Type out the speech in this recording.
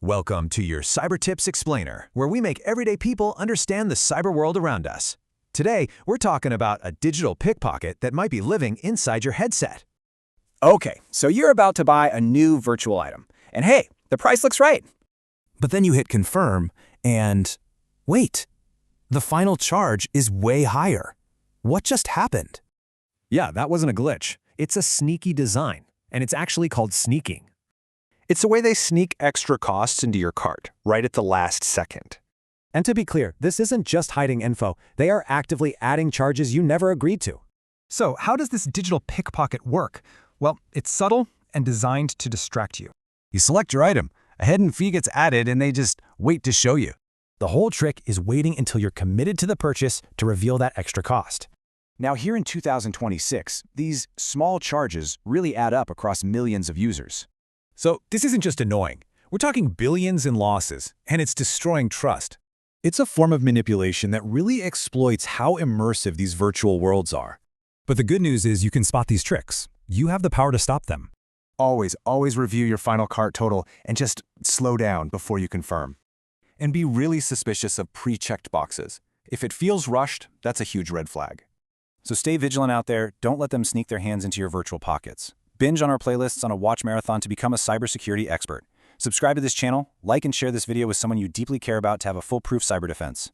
Welcome to your Cyber Tips Explainer, where we make everyday people understand the cyber world around us. Today, we're talking about a digital pickpocket that might be living inside your headset. Okay, so you're about to buy a new virtual item. And hey, the price looks right. But then you hit confirm and wait, the final charge is way higher. What just happened? Yeah, that wasn't a glitch. It's a sneaky design, and it's actually called sneaking. It's the way they sneak extra costs into your cart, right at the last second. And to be clear, this isn't just hiding info. They are actively adding charges you never agreed to. So how does this digital pickpocket work? Well, it's subtle and designed to distract you. You select your item, a hidden fee gets added, and they just wait to show you. The whole trick is waiting until you're committed to the purchase to reveal that extra cost. Now here in 2026, these small charges really add up across millions of users. So this isn't just annoying. We're talking billions in losses, and it's destroying trust. It's a form of manipulation that really exploits how immersive these virtual worlds are. But the good news is you can spot these tricks. You have the power to stop them. Always review your final cart total and just slow down before you confirm. And be really suspicious of pre-checked boxes. If it feels rushed, that's a huge red flag. So stay vigilant out there. Don't let them sneak their hands into your virtual pockets. Binge on our playlists on a watch marathon to become a cybersecurity expert. Subscribe to this channel, like and share this video with someone you deeply care about to have a foolproof cyber defense.